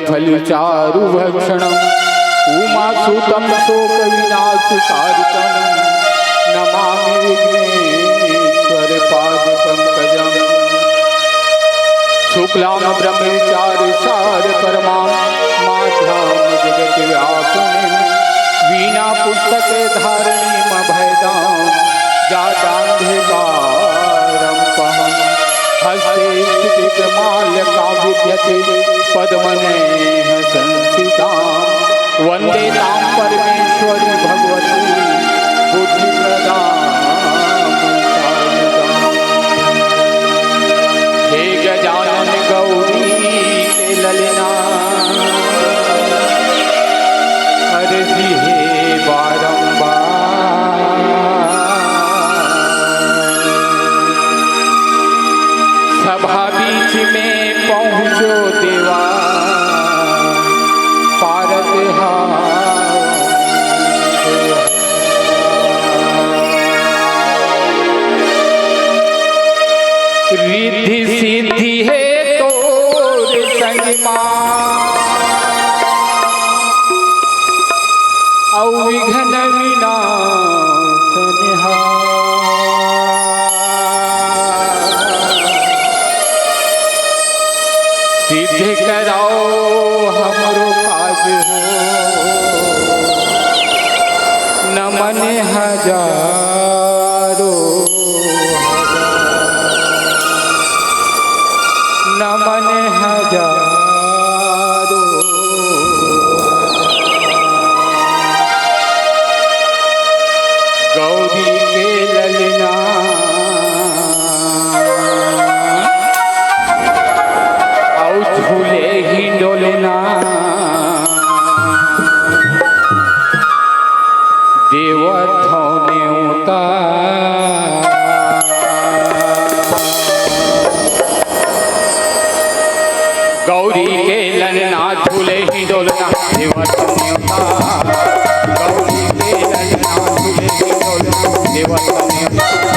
फलचारुभक्षणम् उमासुतं शोकविनाशकारिकं नमामि विघ्नेश्वरपादपङ्कजम् शुक्लां ब्रह्मचारिसारपरमां माध्यां जगद्व्यापिनीं वीणापुस्तकधारिणीमभयदां जातान्धकारं हस्ते स्थितमाल्यकाव्यते पद्मनेः संस्थितां वन्दे तां परमेश्वरी भगवती बुद्धिप्रदां हे गजानन गौरी के ललना हरसि हे बारंबार सभा बीच में पहुँचो देवा पारत रिद्धि सिद्धि है तोर संग विघ्न विनाशन सिद्ध कराओ हमरो काज हो नमन हजारो नमन हजारो गौरी के ललना झूले ही डोलना देवथों ने उतार गौरी के ललना झूले ही डोलना देवथों ने उतार गौरी के ललना झूले ही डोलना देवथों ने उतार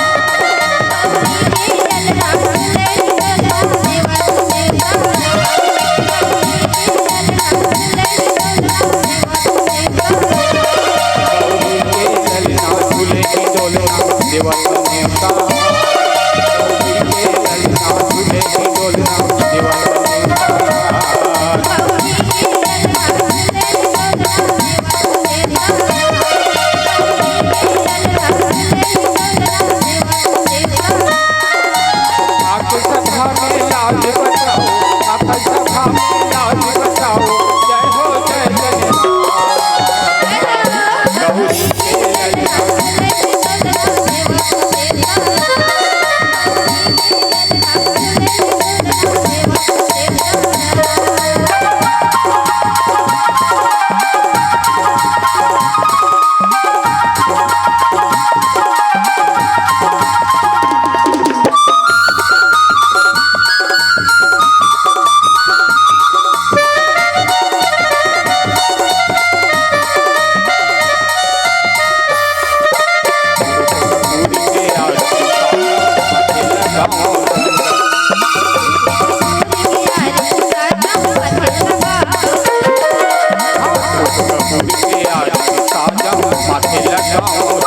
बरसाओ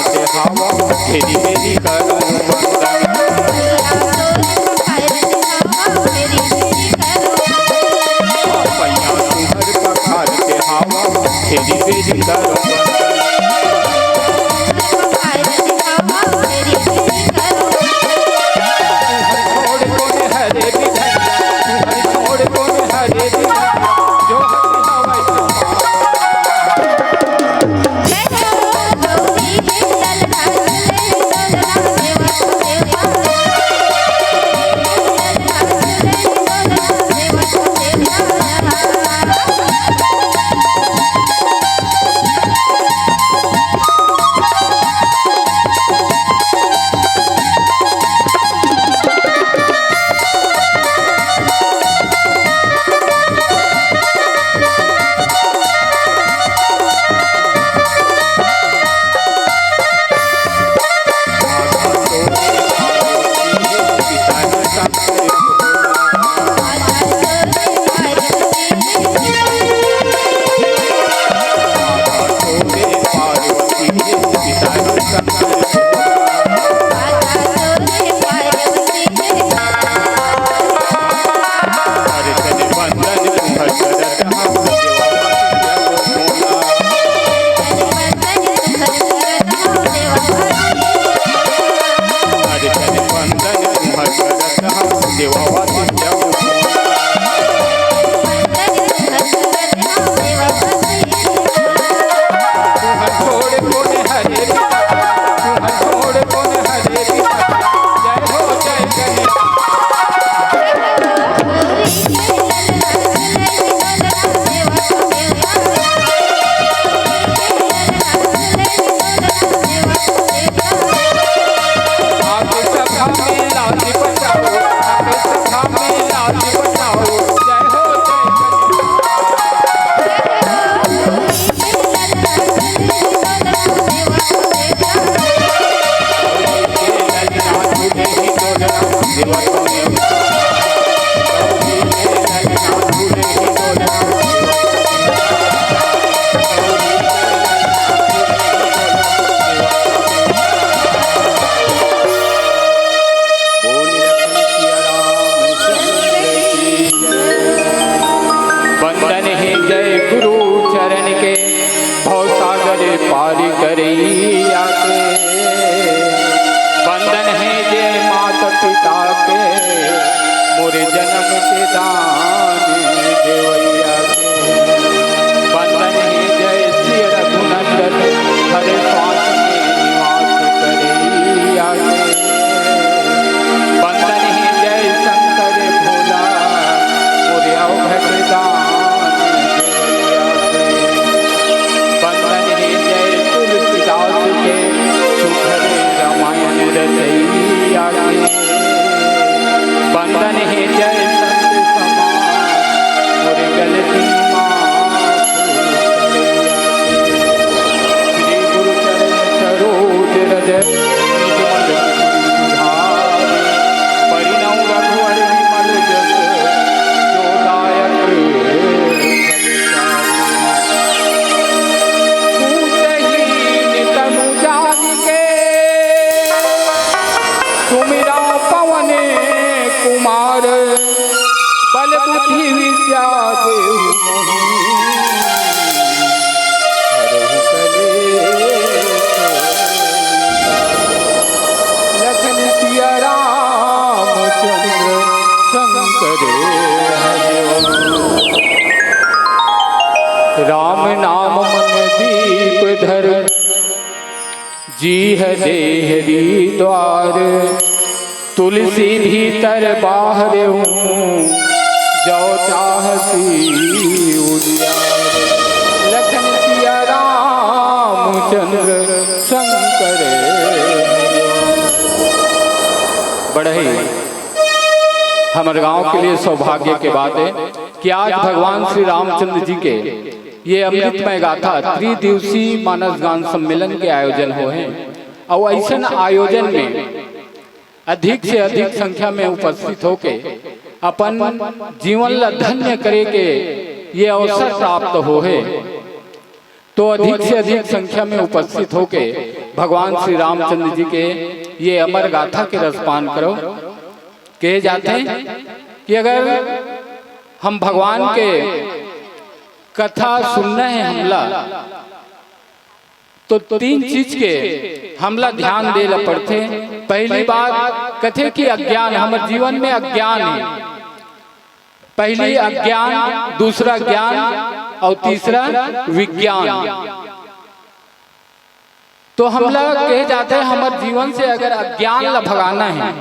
तेरी मेरी करूं बंदन पैया तुहर पखार के हवा तेरी मेरी करूं राम नाम मन दीप धर जी है देहरी द्वार तुलसी भीतर बाहर हूँ जो चाहती उजियार लखन सिया रामचंद्र शंकर बढ़ई। हमारे गांव के लिए सौभाग्य के बात है कि आज भगवान श्री रामचंद्र जी के ये अमृतमय गाथा त्रिदिवसीय मानस गान सम्मेलन के आयोजन हो हैं और ऐसा आयोजन में अधिक से अधिक संख्या में उपस्थित होके अपन जीवन ला धन्य करे के ये अवसर प्राप्त हो है, तो अधिक से अधिक संख्या में उपस्थित होके भगवान श्री रामचंद्र जी के ये अमर गाथा के रसपान करो। कहे जाते हैं कि अगर हम भगवान के कथा सुनना है हमला, तो तीन चीज के हमला ध्यान दे ला पड़ते। पहली बात कथे कि अज्ञान, हमारे जीवन में अज्ञान है। पहली अज्ञान, दूसरा ज्ञान और तीसरा विज्ञान। तो हमला कहे जाते हैं हमारे जीवन से अगर अज्ञान ला भगाना है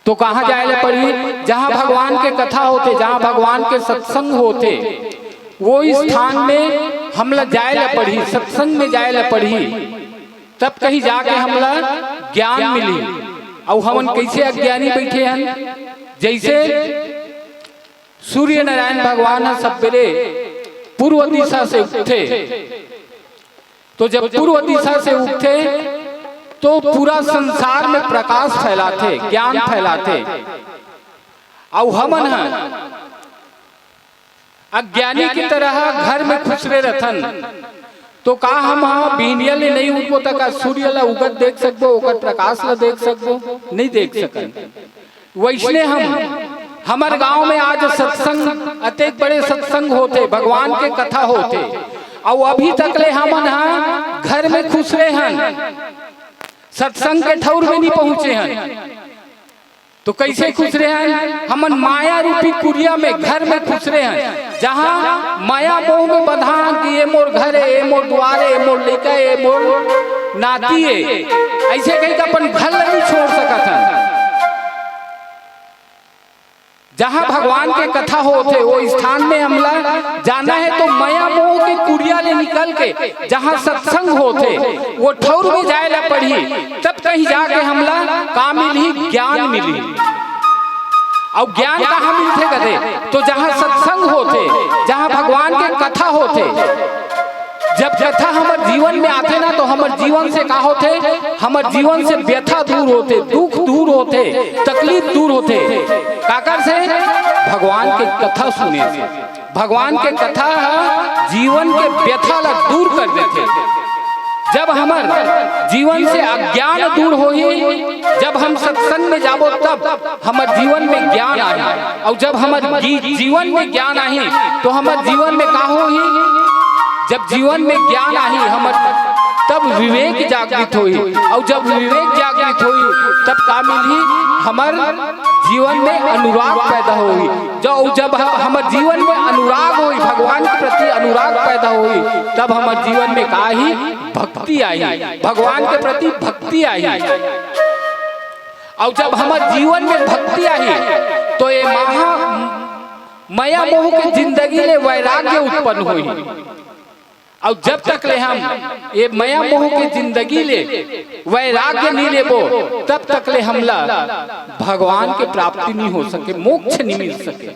तो कहाँ जाए ला पड़ी? जहाँ भगवान के कथा होते, जहाँ भगवान के सत्संग होते, वो स्थान में हमला जाए ला पड़ी, सत्संग में जाए ला पड़ी, तब कहीं जाके हमला ज्ञान मिली। और हम कैसे अज्ञानी बैठे हैं? जैसे सूर्य नारायण भगवान सवेरे पूर्व दिशा से उठे, तो जब पूर्व दिशा से उठे तो पूरा संसार में प्रकाश फैलाते, ज्ञान फैलाते। और हमन अज्ञानी की तरह घर में खुसरे रथन, तो का हम बीनिया ले नहीं उठो तक सूर्य ला उगत देख सकबो, ओकर प्रकाश ला देख सकबो? नहीं देख सकन। वैसने हमारे गांव में आज सत्संग, अत्यंत बड़े सत्संग होते, भगवान के कथा होते, और अभी तक ले हमन घर में खुसरे हैं, सत्संग के ठौर में नहीं पहुंचे हैं। तो कैसे खुश रहे हैं? हमन माया रूपी कुरिया में, घर में खुश रहे हैं, जहाँ माया मोह में बंधा कि ये मोर घर है, ये मोर द्वार है, ये मोर लड़का है, ये मोर नाती है, ऐसे कहीं अपन घर नहीं छोड़ सकता था। जहाँ भगवान के कथा होते वो स्थान में हमला जाना है, तो माया मोह के कुरिया ले निकल के जहाँ सत्संग होते वो ठौर में जाए ला पड़ी, तब कहीं जाके हमला का मिली? ज्ञान मिली। और ज्ञान कहाँ मिलते कदे? तो जहाँ सत्संग होते, जहाँ भगवान के कथा होते। जब कथा हमारे जीवन में आते ना, तो हमारे जीवन से का होते? हमारे जीवन से व्यथा दूर होते, दुख दूर होते, तकलीफ दूर होते। काकर से? भगवान के कथा सुने से। भगवान के कथा जीवन के व्यथा ला दूर कर देते। जब हमारे जीवन से अज्ञान दूर हो, जब हम सत्संग में जाबो, तब हमारे जीवन में ज्ञान आए। और जब हमारे जीवन में ज्ञान आए, तो हमारे जीवन में का हो? जब जीवन में ज्ञान आई हमार, तब विवेक जागृत हुई। और जब विवेक जागृत हुई, तब का मिली? हमार जीवन में अनुराग पैदा हुई। जब हमारे जीवन में अनुराग हुई, भगवान के प्रति अनुराग पैदा हुई, तब हमारे जीवन में का ही? भक्ति आई, भगवान के प्रति भक्ति आई। और जब हमारे जीवन में भक्ति आई, तो ये माया मोह की जिंदगी में वैराग्य उत्पन्न हुई। और जब तक ले हम ये माया मोह की जिंदगी ले वैराग्य नहीं लेबो, तब तक ले हमला भगवान के प्राप्ति नहीं हो सके, मोक्ष नहीं मिल सके।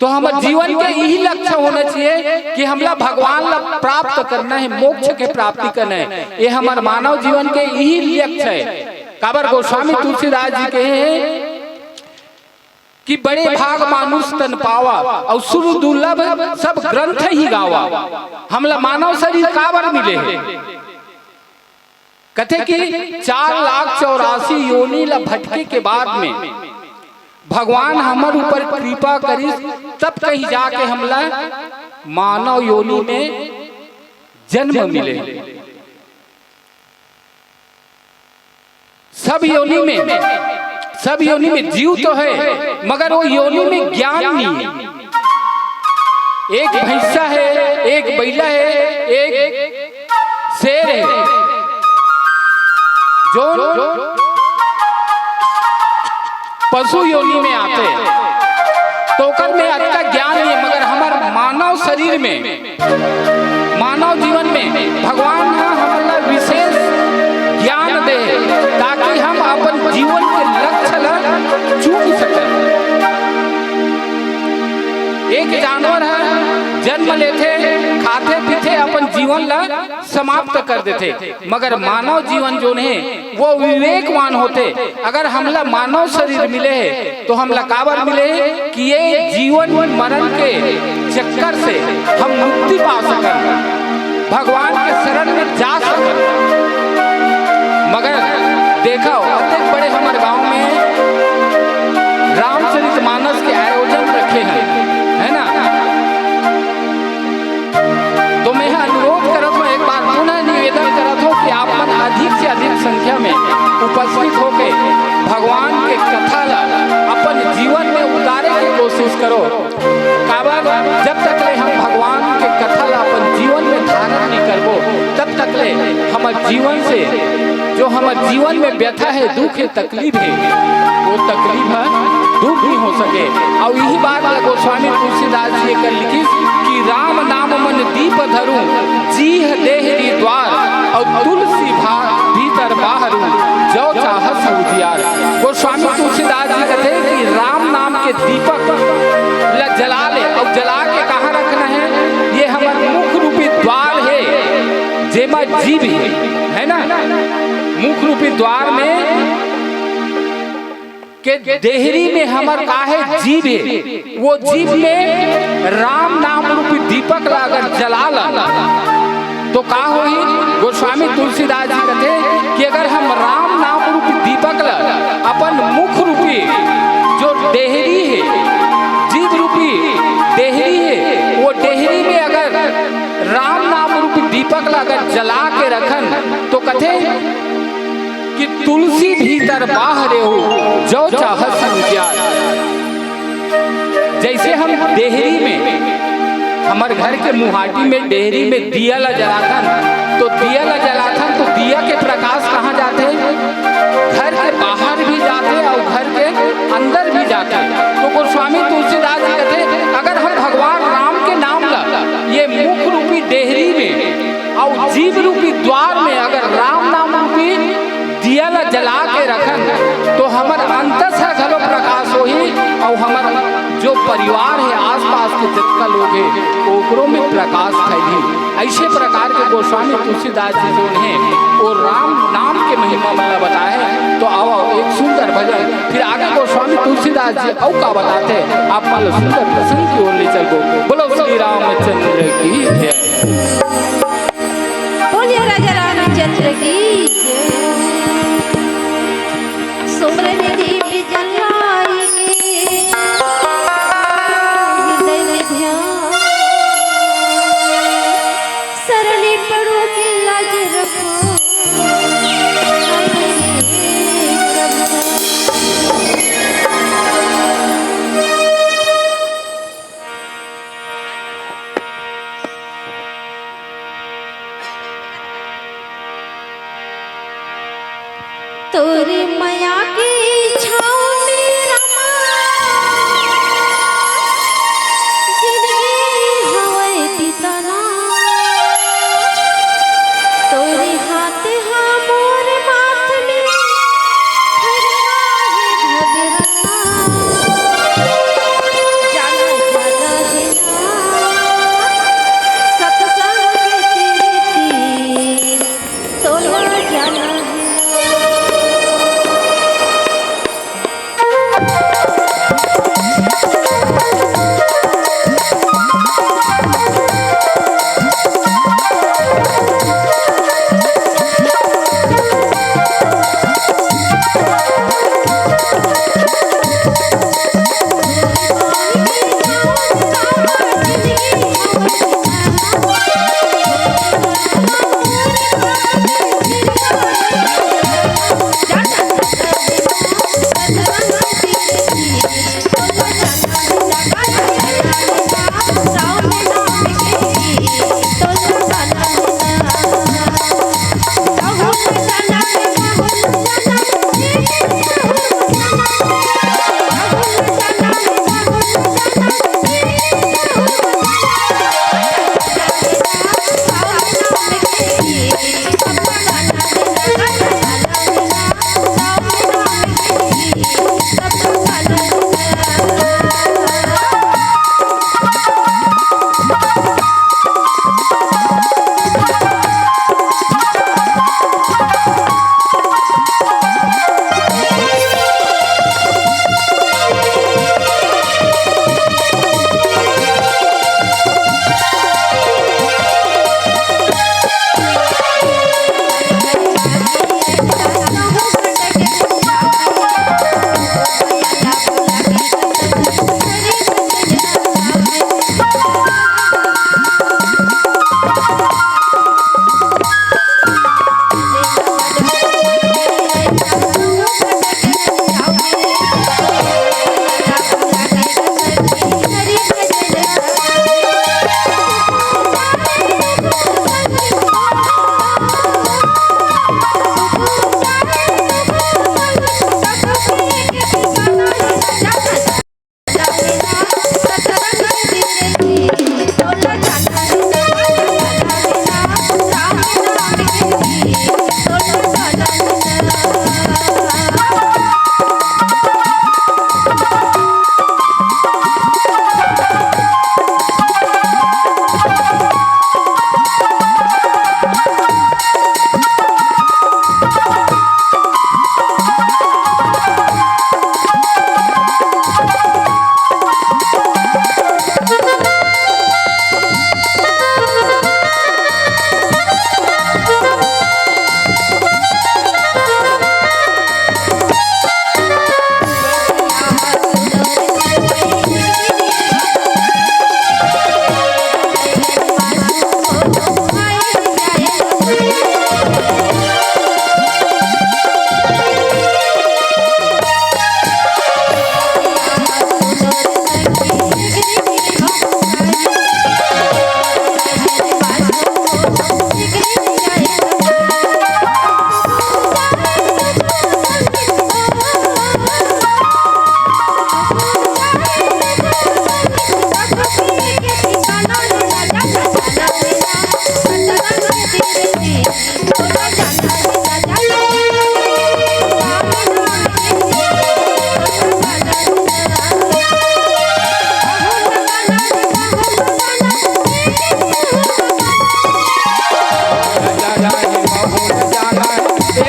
तो हमारे जीवन के यही लक्ष्य होना चाहिए कि हमला भगवान ला प्राप्त करना है, मोक्ष के प्राप्ति करना है। ये हमारे मानव जीवन के यही लक्ष्य है। काबर गोस्वामी तुलसीदास जी कहे कि बड़े भाग मानुष तन पावा, और सुर दुर्लभ सब ग्रंथ ही गावा। हमला मानव शरीर काबर मिले है? कथे कि 4,84,000 योनि ला भटके के बाद में भगवान हमारे ऊपर कृपा करी, तब कहीं जाके हमला मानव योनि में जन्म मिले। सब योनि में जीव तो है, मगर वो योनि में ज्ञान नहीं है। एक भैंसा है, एक बैला है, एक शेर है, जो पशु योनि में आते हैं, तो ओकर में अच्छा ज्ञान नहीं है। मगर हमारे मानव शरीर में, मानव जीवन में भगवान हमारा विशेष ज्ञान दे, ताकि हम अपन जीवन के लक्ष्य ला चूक सके। एक जानवर है, जन्म लेते, खाते पीते, अपन जीवन ला समाप्त कर देते। मगर मानव जीवन जो है वो विवेकवान होते। अगर हमला मानव शरीर मिले है तो हमला काबर मिले है कि ये जीवन मरण के चक्कर से हम मुक्ति पा सकन, भगवान के शरण में जा सकन। मगर देखा अत्यंत बड़े हमारे गांव में रामचरितमानस के आयोजन रखे हैं, है ना। तो मैं अनुरोध करत हूँ, एक बार पुनः निवेदन करत हूँ कि आप मन अधिक से अधिक संख्या में उपस्थित होके भगवान के कथा ला अपन जीवन में उतारे की कोशिश करो। काबर जब तक ले हम भगवान के कथा ला अपन जीवन में धारण नहीं करबो, तब तक ले हमारे जीवन से जो हमारे जीवन में व्यथा है, दुख है, तकलीफ है, वो तकलीफ दूर नहीं हो सके। और यही बात गोस्वामी तुलसीदास जी कर लिखी कि राम नाम मन दीप धरूं, जीह देहरी द्वार, और तुलसी भीतर बाहरू, जो चाहस उजियार। गोस्वामी तुलसीदास जी कहते हैं कि राम नाम के दीपक जला ले, और जला के कहाँ रखना है, ये हमारे मुख रूपी द्वार है, जेमा जीव है ना। मुख रूपी द्वार में के देहरी में हमार काहे जीव है, वो जीव में राम नाम रूपी दीपक ला अगर जला ला तो का होई। गोस्वामी तुलसीदास जी कहते कि अगर हम राम नाम रूपी दीपक ला अपन मुख रूपी जो देहरी है, जीव रूपी देहरी है, वो देहरी में अगर राम नाम रूपी दीपक ला अगर जला के रखन तो कहते कि तुलसी भीतर बाहरे हो, जो चाहत उजियार। जैसे हम देहरी में, हमारे घर के मुहाटी में डेहरी में दिया ला जलाथन, तो दिया ला जलाथन तो दिया के प्रकाश कहाँ जाते हैं, घर के बाहर भी जाते और घर के अंदर भी जाते। तो गोस्वामी तुलसीदास जी कहते अगर हम भगवान राम के नाम ला ये मुख रूपी डेहरी में और जीव रूपी द्वार में अगर राम नाम रूपी दिया ला जला के रखन तो हमार अंतर से घलो प्रकाश हो ही, और हमारा जो परिवार है, आसपास के जितना लोग है, ओकरों में प्रकाश फैली। ऐसे प्रकार के गोस्वामी तुलसीदास जी जो हैं वो राम नाम के महिमा मला बताए हैं। तो आओ एक सुंदर भजन, फिर आगे गोस्वामी तुलसीदास जी और का बताते हैं, आप मालो सुंदर प्रसंग की ओर ले चलो। बोलो श्री रामचंद्र की जय, बोलिए राजा रामचंद्र की सुमरन दीप जलाई हृदय में ध्यान, सरली पड़ो की लाज रखो तोरी माया की छाँव में रमा, जिंदगी हवाए बिताना, तोरे हाथ हाँ मोर माथ में फिरना है भगरना, जाना जाना देना सत्संग के तीर तोला जाना है।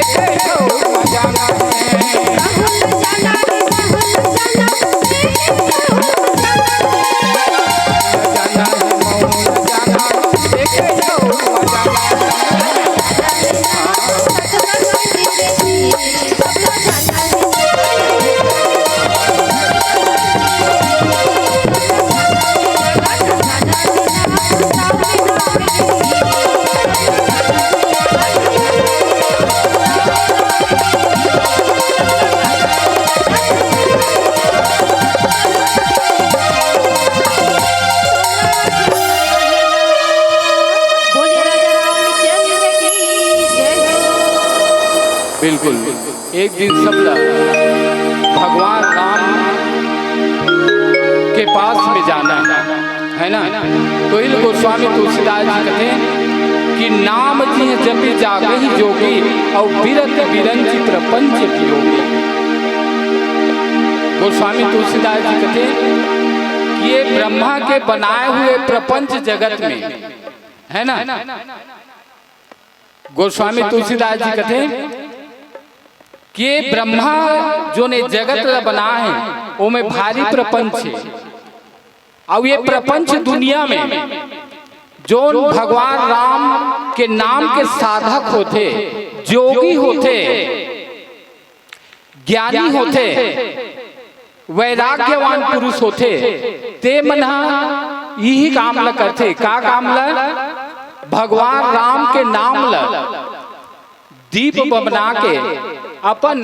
एक ठो जाना है राहुल जाना रे राहुल जाना जाना है मौन जाना एक ठो जाना बिल्कुल। एक दिन सब लोग भगवान राम के पास में जाना है ना। तो इन गोस्वामी तुलसीदास जी कहते हैं कि नाम जी जपि जागे ही जोगी और बिरत बिरंज प्रपंच वियोगी। गोस्वामी तुलसीदास जी कहते हैं कि ये ब्रह्मा के बनाए हुए प्रपंच जगत में है ना। गोस्वामी तुलसीदास जी कहते हैं कि ब्रह्मा जो ने जगत बना है वो में भारी प्रपंच है। और ये प्रपंच दुनिया में जो भगवान राम के नाम के साधक होते, जोगी होते, ज्ञानी होते, वैराग्यवान पुरुष होते, ते मना यही काम ल करते। का काम ल? भगवान राम के नाम ल दीप बना के अपन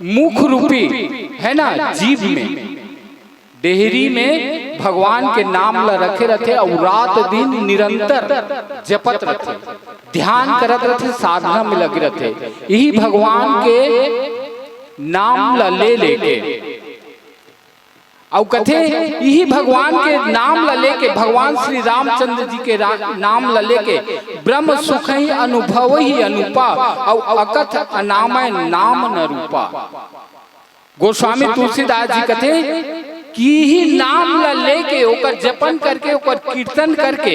मुख रूपी है ना जीव में डेहरी में भगवान के नाम ला रखे रहते और रात दिन निरंतर जपत रहते, ध्यान करत रहते, साधना में लगे रहते। यही भगवान के नाम ला ले लेके और कथे यही भगवान के नाम ला लेके, भगवान श्री रामचंद्र जी के नाम ला लेके ब्रह्म सुख ही अनुभव ही अनुपा और अकथ अनामय नाम न रूपा। गोस्वामी तुलसीदास जी कथे कि ही नाम ला लेके ओकर जपन करके ओकर कीर्तन करके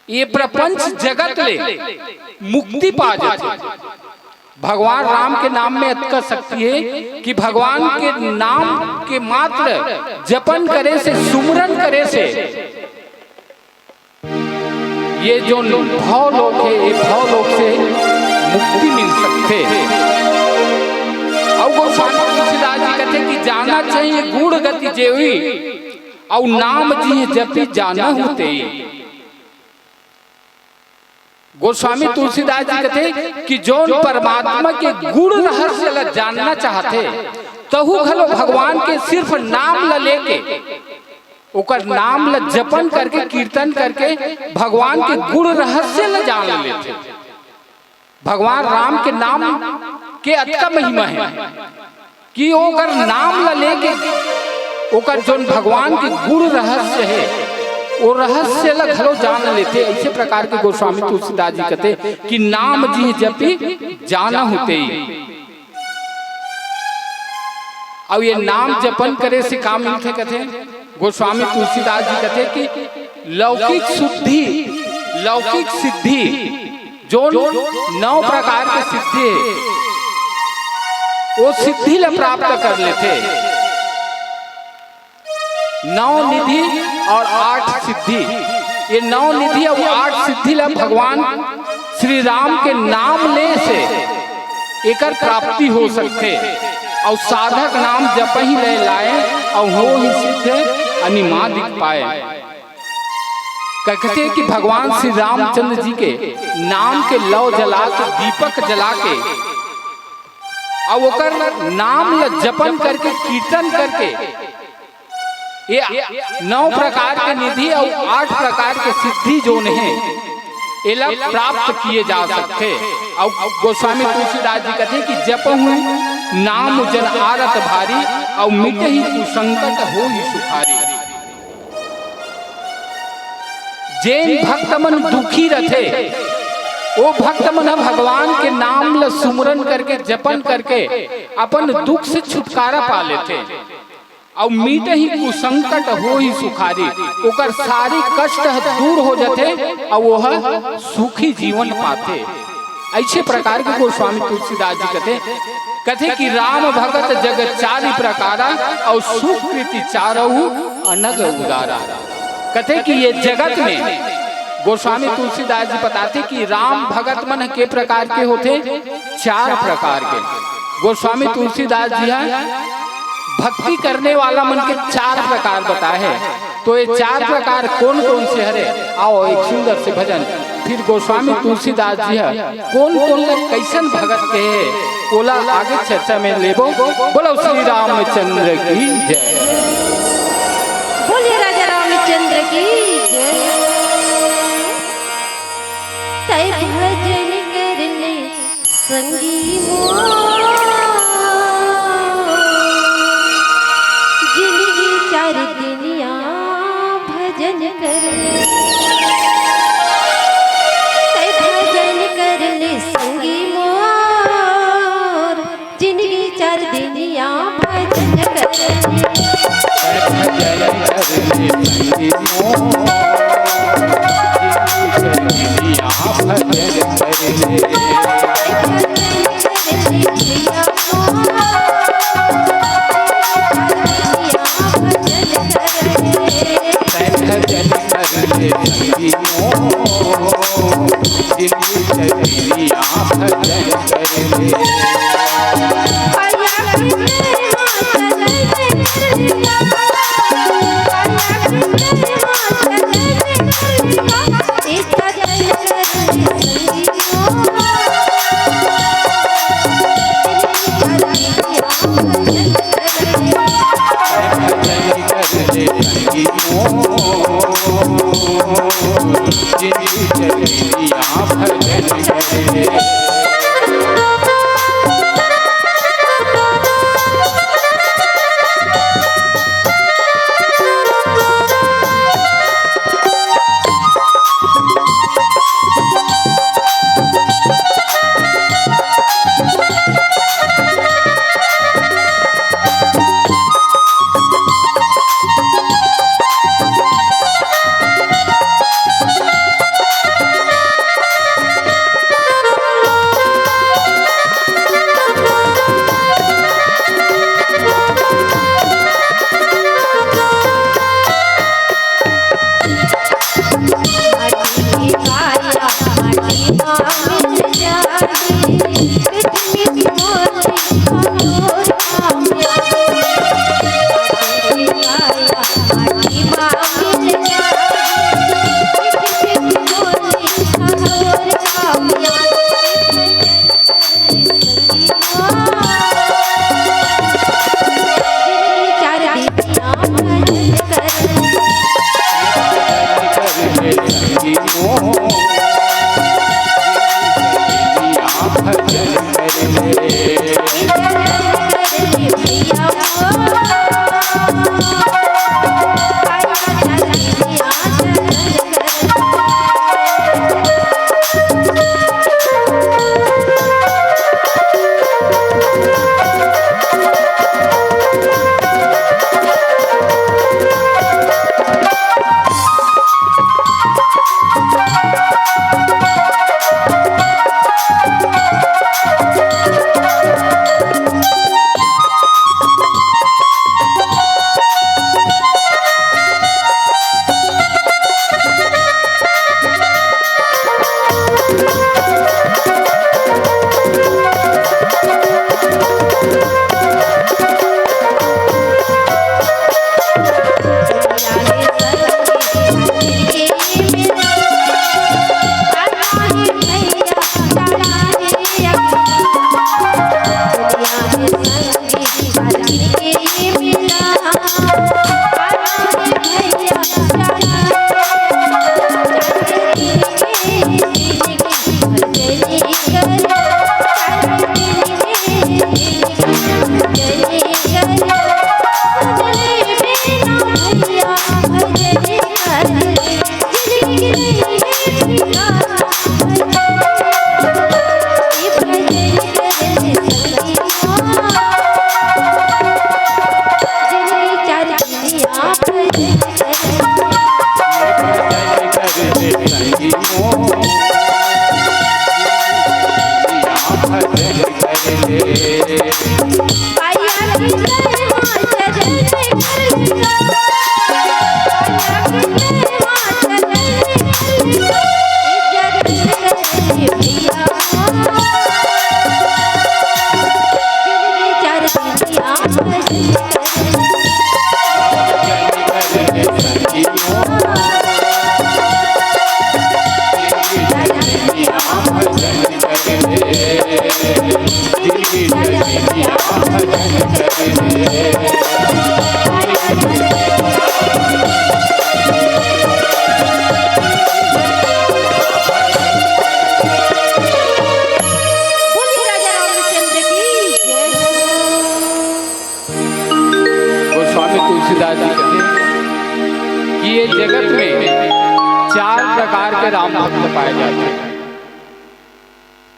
ये प्रपंच जगत ले मुक्ति पा जाते। भगवान राम के नाम में अतका शक्ति है कि भगवान के नाम के मात्र जपन करे से, सुमरन करे से ये जो भाव लोक है, ये भाव लोक से मुक्ति मिल सकते है। और गोस्वामी तुलसीदास जी कहते कि जाना चाहिए गुण गति जेवी और नाम जी जपी जाना होते। गोस्वामी तुलसीदास जी कहते कि जो परमात्मा के गुण रहस्य जानना चाहते तहु खलो भगवान के सिर्फ नाम ला लेके ओकर नाम ला जपन करके कीर्तन करके भगवान के गुण रहस्य ला जान लेते। भगवान राम के नाम के अतका महिमा है कि ओकर नाम ला लेके ओकर जो भगवान के गुण रहस्य है वो रहस्य ला घलो जान लेते। इसी प्रकार के गोस्वामी तुलसीदास जी कहते कि नाम जी जपी जाना होते। और ये नाम जपन करे से काम मिलते। कहते गोस्वामी तुलसीदास जी कहते कि लौकिक शुद्धि, लौकिक सिद्धि जो 9 प्रकार के सिद्धि है वो सिद्धि ला प्राप्त कर लेते। 9 निधि और 8 सिद्धि, ये 9 निधि और 8 सिद्धि ला भगवान श्री राम के नाम ले से एकर प्राप्ति हो सकते। और साधक नाम जप ही ले लाए और हो ही सिद्ध अनिमा दिख पाए। कहते कि भगवान श्री रामचंद्र जी के नाम के लौ जला के, दीपक जला के और ओकर नाम ला जपन करके कीर्तन करके ये 9 प्रकार के निधि और 8 प्रकार के सिद्धि जो है ये प्राप्त किए जा सकते। और गोस्वामी तुलसीदास जी कहते कि जप हूँ नाम जन आरत भारी और मिट ही कुसंकट हो ही सुखारी। जैन भक्त मन दुखी रथे वो भक्त मन भगवान के नाम ला सुमरन करके जपन करके अपन दुख से छुटकारा पा लेते। और मीट ही कुसंकट हो ही सुखारी, ओकर सारी कष्ट दूर हो जाते और वह सुखी जीवन पाते। ऐसे प्रकार के गोस्वामी तुलसीदास जी कहते कि राम भगत जगत चारि प्रकारा और सुकृति चारहु अनग उदारा। कहते कि ये जगत में गोस्वामी तुलसीदास जी बताते कि राम भगत मन के प्रकार के होते, 4 प्रकार के। गोस्वामी तुलसीदास जी भक्ति करने वाला मन के 4 प्रकार बताए हैं। तो ये 4 प्रकार कौन कौन से हरे, आओ एक सुंदर से भजन फिर गोस्वामी तुलसीदास जी कौन कौन कैसन भगत के है ओला आगे चर्चा में लेबो। बोलो श्री रामचंद्र की जय। बोलिए राजा रामचंद्र की जय। तय भजन करने संगी जिंदगी 4 दुनिया भजन करने। तय भजन करने संगी मोर जिंदगी 4 दुनिया भजन करने। तुलसीदास जी कहते कि ये जगत में 4 प्रकार के राम भक्त पाए जाते हैं।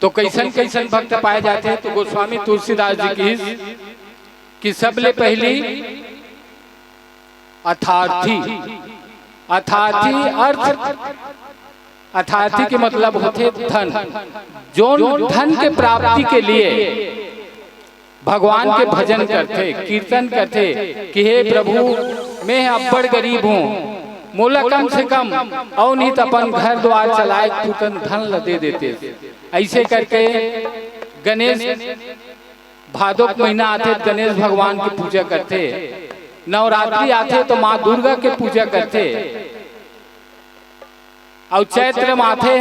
तो कैसन कैसन भक्त पाए जाते हैं? तो गोस्वामी तुलसीदास जी की सबले पहली अथार्थी। अथार्थी अर्थ, अथार्थी के मतलब होते धन। जो धन के प्राप्ति के लिए भगवान के भजन करते, कीर्तन करते कि हे प्रभु मैं अब्बड़ गरीब हूँ, मोला कम से कम और नहीं तो अपन घर द्वार चलाए तू तन धन ल दे देते। ऐसे करके गणेश भादों महीना आते गणेश भगवान की पूजा करते, नवरात्रि आते तो माँ दुर्गा के पूजा करते, और चैत्र में आते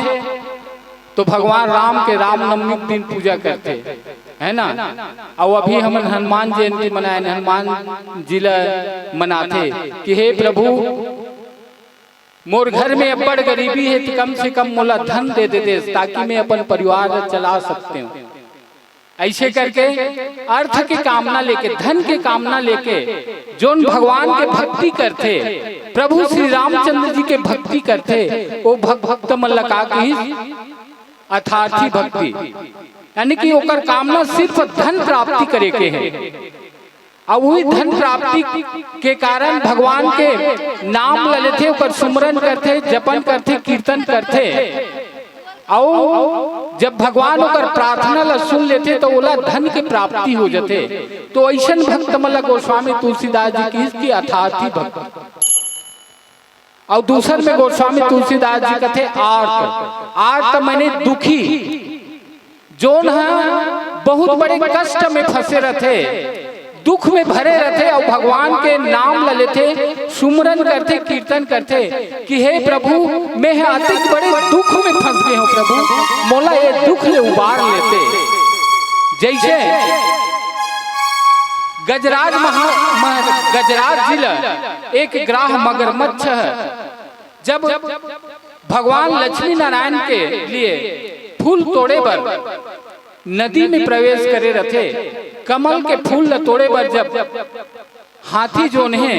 तो भगवान राम के रामनवमी के दिन पूजा करते है ना। और अभी हम हनुमान जयंती मनाए, हनुमान जिला मनाते कि हे प्रभु मोर घर में अब्बड़ गरीबी है तो कम से कम मोला धन दे देते ताकि मैं अपन परिवार चला सकते हूँ। ऐसे करके अर्थ की कामना लेके, धन की कामना लेके जो भगवान के भक्ति करते, प्रभु श्री रामचंद्र जी के भक्ति करते, वो भक्त मल्लका की अथार्थी भक्ति, यानी कि ओकर कामना सिर्फ धन प्राप्ति करे के है। और वही धन प्राप्ति के कारण भगवान के नाम ले लेते, ओकर सुमरन करते, जपन करते, कीर्तन करते, और जब भगवान ओकर प्रार्थना ला सुन लेते तो ओला धन की प्राप्ति हो जाते। तो ऐसन भक्त मतलब गोस्वामी तुलसीदास जी की अथार्थी भक्त। और दूसर में गोस्वामी तुलसीदास जी कहते आर्त। आर्त मैंने दुखी, जोन है बहुत बड़े कष्ट में फंसे रहते, दुख में भरे रहते, और भगवान के नाम ले लेते, सुमरन करते, कीर्तन करते कि हे प्रभु मैं अति बड़े दुख में फंस गए हूँ, प्रभु मोला ये दुख ले उबार लेते। जैसे गजराज गजराज जिला एक ग्राह मगरमच्छ है। जब भगवान लक्ष्मी नारायण के लिए फूल तोड़े पर नदी में प्रवेश करे रहते, कमल के फूल तोड़े पर जब हाथी जो है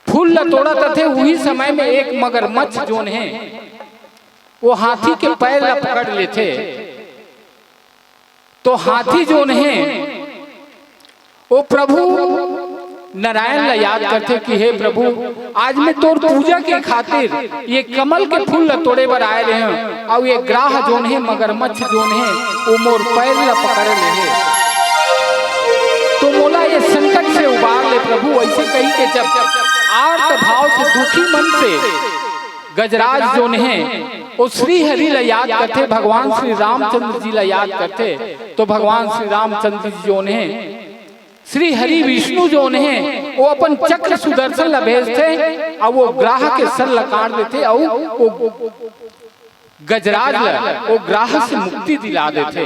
फूल तोड़ा थे, वही समय में एक मगरमच्छ जो है वो हाथी के पैर पकड़ लेते। तो हाथी जो है वो प्रभु नारायण ला याद करते कि हे प्रभु आज मैं तोर पूजा के खातिर ये कमल के फूल तोड़े बर आए रहे हैं, और ये ग्राह जोन है मगरमच्छ जोन है वो मोर पैर ला पकड़ ले, तो मोला ये संकट से उबार ले प्रभु। ऐसे कही के जब आर्त भाव से दुखी मन से गजराज जोन है वो श्री हरि ला याद करते, भगवान श्री रामचंद्र जी ला याद करते। तो भगवान श्री रामचंद्र जी जोन है, श्री हरि विष्णु जो है वो अपन चक्र सुदर्शन ला भेजते, और वो ग्राह के सर ला काट देते, और वो गजराज ला वो ग्राह से मुक्ति दिला देते,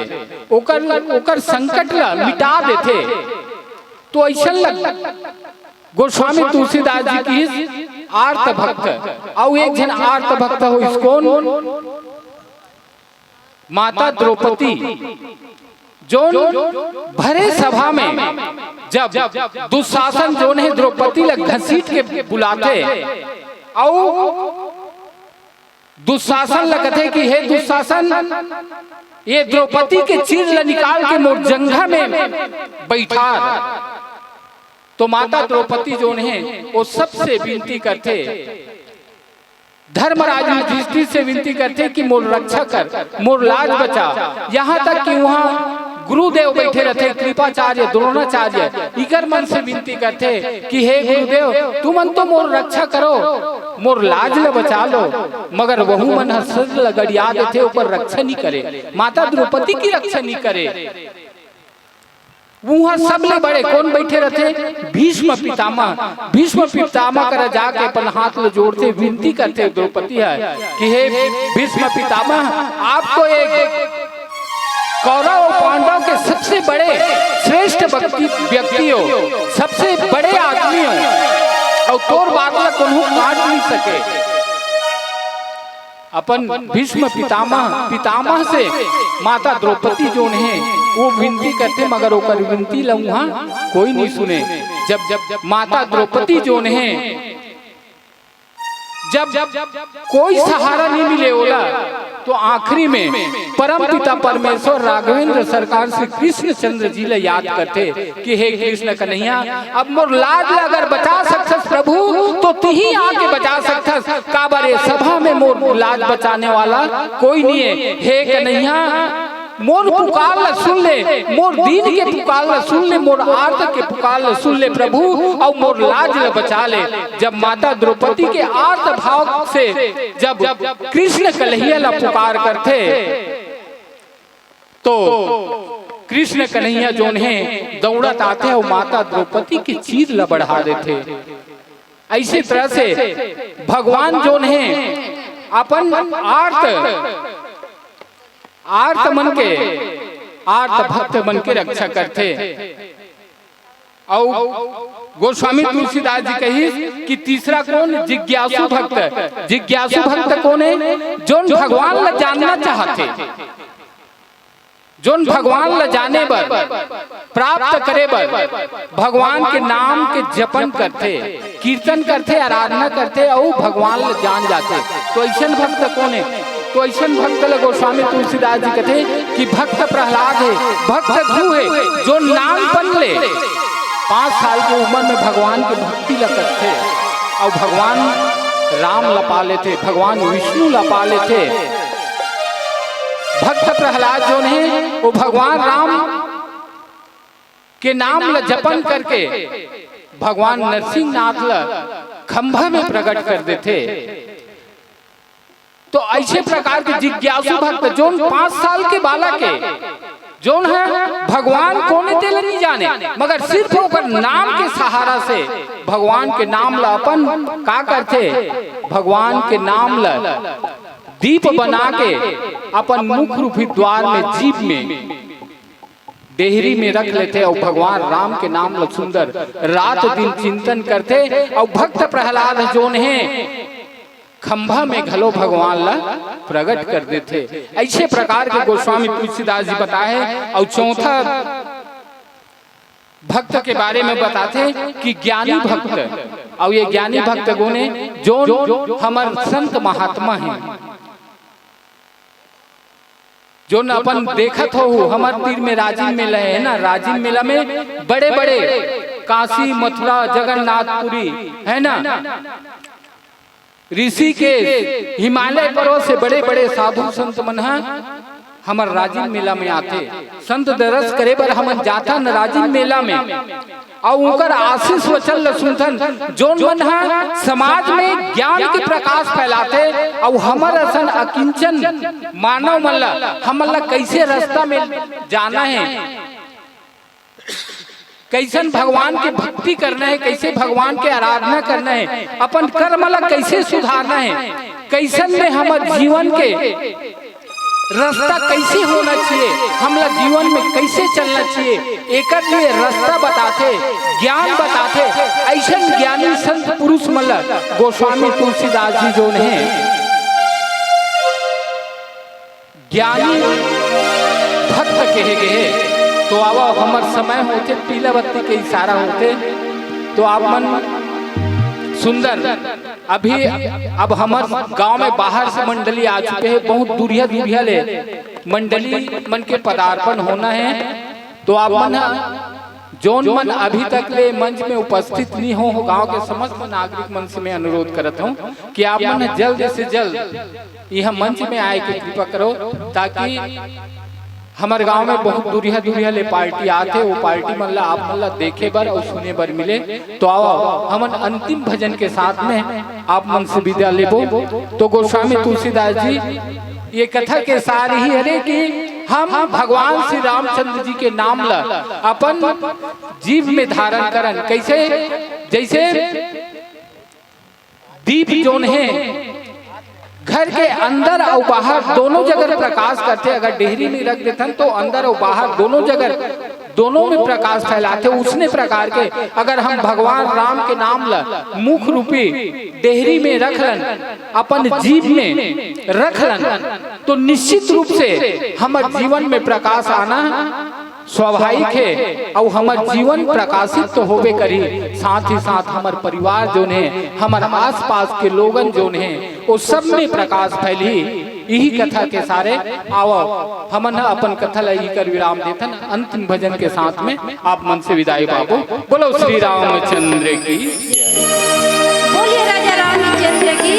ओकर संकट ला मिटा देते। तो ऐसा लग गोस्वामी तुलसीदास जी की आर्त भक्त। और एक जन आर्त भक्त हो इसको माता द्रौपदी, जो भरे सभा में जब दुशासन जो है द्रौपदी लग घसीट के बुलाते, और दुशासन लगते कि हे दुशासन ये द्रौपदी के चीर ला निकाल के मोर जंघा में बैठा। तो माता द्रौपदी जो है वो सबसे विनती करते, धर्मराज युधिष्ठिर से विनती करते कि मोर रक्षा कर, मोर लाज बचा। यहाँ तक कि वहाँ गुरुदेव बैठे रहते, कृपाचार्य द्रोणाचार्य इकर मन से विनती करते कि हे गुरुदेव तुमन तो मोर रक्षा करो, मोर लाज ल बचा लो, मगर वहु मन हर लगड़िया देते ऊपर रक्षा नहीं करे, माता द्रौपदी की रक्षा नहीं करे। वहाँ सबले बड़े कौन बैठे रहते? भीष्म पितामह। भीष्म पितामह कर जाके अपन हाथ में जोड़ते विनती करते द्रौपदी है कि हे भीष्म पितामह, आपको एक कौरव पांडव के सबसे बड़े श्रेष्ठ व्यक्ति हो, सबसे बड़े आदमी हो, और तोर बादला कोनहु काट नहीं सके। अपन भीष्म पितामह से माता द्रौपदी जो है वो विनती करते, मगर ओकर विनती ला वहाँ कोई नहीं सुने। जब माता द्रौपदी जो है जब कोई सहारा नहीं मिले ओला, तो आखिरी में परम पिता परमेश्वर राघवेंद्र सरकार से कृष्ण चंद्र जी ले याद करते कि हे कृष्ण कन्हैया, अब मोर लाज अगर बचा सकथस प्रभु तो तुही आके बचा सकथस, काबरे सभा में मोर लाज बचाने वाला कोई नहीं है। हे कन्हैया मोर पुकार ल सुन ले, मोर दीन के पुकार ल सुन ले, मोर आर्त के पुकार ल सुन ले प्रभु, और मोर लाज ल बचा ले। जब माता द्रौपदी के आर्त भाव से जब कृष्ण कन्हैया ला पुकार करते तो कृष्ण कन्हैया जोन है दौड़त आते और माता द्रौपदी की चीर ल बढ़ा देते। ऐसे तरह से भगवान जोन है अपन आर्त मन के आर्त भक्त मन के रक्षा करते। और गोस्वामी तुलसीदास जी कही कि तीसरा कौन? जिज्ञासु भक्त। जिज्ञासु भक्त कौन है? जोन भगवान ला जानना चाहते, जोन भगवान ला जाने बर प्राप्त करे बर भगवान के नाम के जपन करते, कीर्तन करते, आराधना करते और भगवान ला जान जाते। तो ऐसा भक्त कौन है? तो ऐसा भक्त ल गोस्वामी तुलसीदास जी कहते कि भक्त प्रहलाद है, भक्त ध्रुव है, जो नाम पन ले 5 साल की उम्र में भगवान की भक्ति ल करते और भगवान राम लपा लेते, भगवान विष्णु लपा लेते। भक्त प्रहलाद जो है वो भगवान राम के नाम ल जपन करके भगवान नरसिंह नाथ ल खंभा में प्रकट कर देते। तो ऐसे प्रकार के जिज्ञासु भक्त जोन 5 साल के बालक है, जोन है भगवान कोने तेल नहीं जाने, मगर सिर्फ ओकर नाम के सहारा से भगवान के नाम ला अपन का करते, भगवान के नाम ला दीप बना के अपन मुख रूपी द्वार में जीभ में डेहरी में रख लेते और भगवान राम के नाम ला सुंदर रात दिन चिंतन करते। और भक्त प्रहलाद जोन है खंभा में घलो भगवान ला प्रकट कर देते। ऐसे प्रकार के गोस्वामी तुलसीदास जी बताए। और चौथा भक्त के बारे में बताते कि ज्ञानी भक्त। और ये ज्ञानी भक्त गुने जो हमार संत महात्मा हैं, जो न अपन देखत हो हमार तीर में राजीव मेला है ना, राजीव मेला में बड़े बड़े काशी मथुरा जगन्नाथपुरी है ना, ऋषि के हिमालय पर्वत से बड़े बड़े साधु संत मन हमार राजीव मेला में आते, संत दरस करे बर हम जाता न राजीव मेला में। और उनकर आशीष वचन सुनथन जोन मन समाज में ज्ञान के प्रकाश फैलाते। और हमर असन अकिंचन मानव मन ला हमन ला कैसे रास्ता में जाना है, कैसन भगवान के भक्ति करना है, कैसे भगवान के आराधना करना है, अपन कर्म ला कैसे सुधारना है, कैसन में हमारे जीवन के रास्ता कैसे होना चाहिए, हमला जीवन में कैसे चलना चाहिए, एक लिए रास्ता बताते, ज्ञान बताते। ऐसा ज्ञानी संत पुरुष मल्ल गोस्वामी तुलसीदास जी जो है ज्ञानी भक्त कहे गए। तो आवा हमार समय होते पीला बत्ती के इशारा होते तो आप मन सुंदर अभी अब हमार गांव में बाहर से मंडली आ चुके हैं, बहुत दूरिया दूरिया ले मंडली मन के पदार्पण होना है। तो आप मन जोन मन अभी तक ले मंच में उपस्थित नहीं हो गांव के समस्त नागरिक मन से मैं अनुरोध करता हूं कि आप मन जल्द से जल्द यह मंच में आए के कृपा करो, ताकि हमारे गांव में बहुत दूरिया दूरिया ले पार्टी आते, वो पार्टी मतलब आप मतलब देखे बर और सुने बर मिले। तो आओ हमन अंतिम भजन के साथ में आप मन से विदा लेबो। तो गोस्वामी तुलसीदास जी ये कथा के सार ही है कि हम भगवान श्री रामचंद्र जी के नाम ला अपन जीव में धारण करन। कैसे? जैसे दीप जोन है घर के अंदर और बाहर दोनों जगह प्रकाश करते। अगर डेहरी में रख देते तो अंदर और बाहर दोनों में प्रकाश फैलाते। उसने प्रकार के अगर हम भगवान राम के नाम ला मुख रूपी डेहरी में रखलन, अपन जीव में रखलन, तो निश्चित रूप से हमारे जीवन में प्रकाश आना स्वाभाविक है। और हमारे जीवन प्रकाशित तो होबे करी, साथ ही साथ हमारे परिवार जो है, हमारे आसपास के लोगन जो है, वो सब में प्रकाश फैली। यही कथा के सारे आओ हमन अपन कथा लगी कर विराम देथन। अंतिम भजन के साथ में आप मन से विदाई बाबू। बोलो श्री रामचंद्र की, बोलिए राजा रामचंद्र की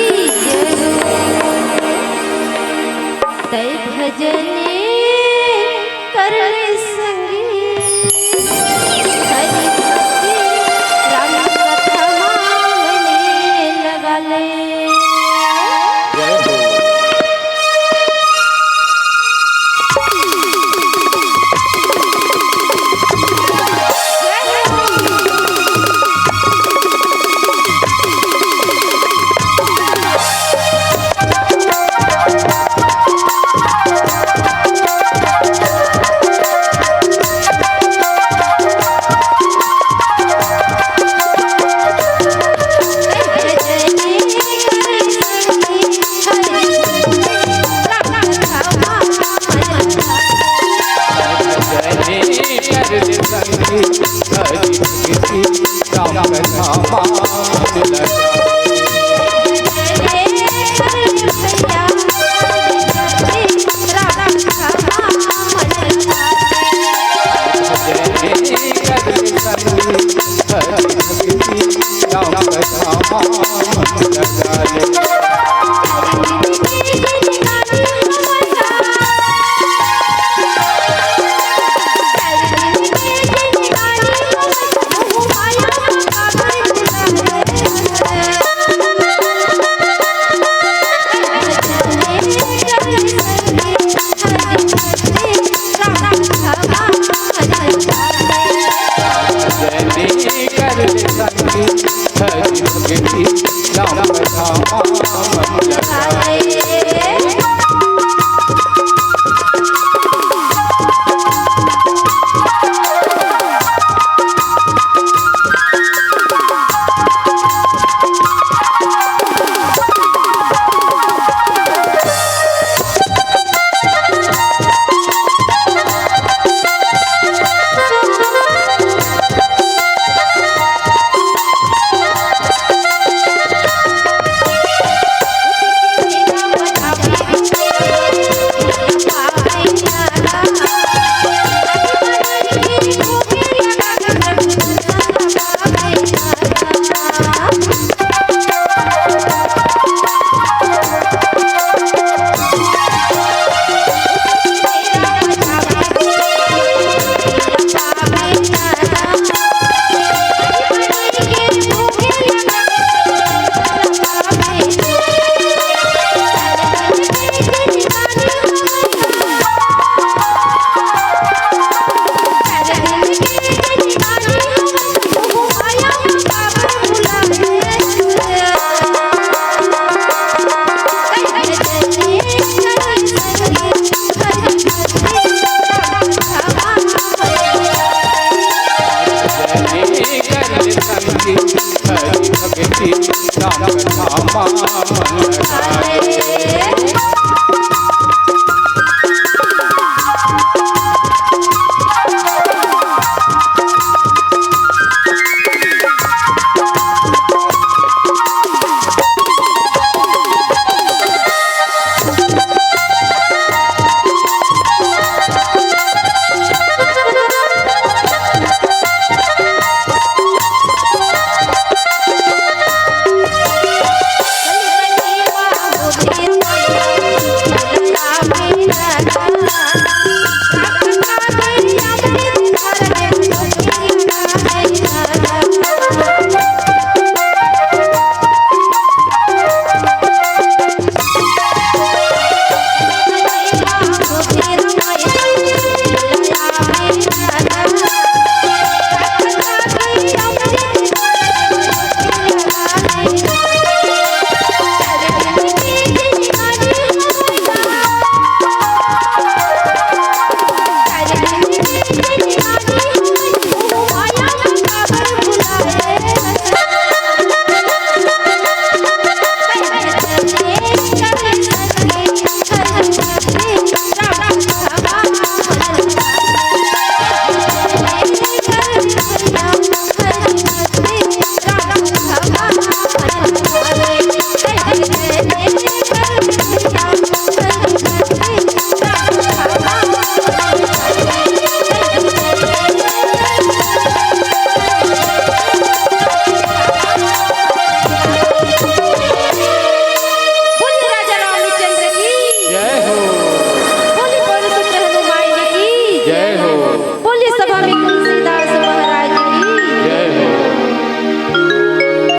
जय। भजने कर संगी हरि भक्ति राम कथा मांगने लगा ले। राम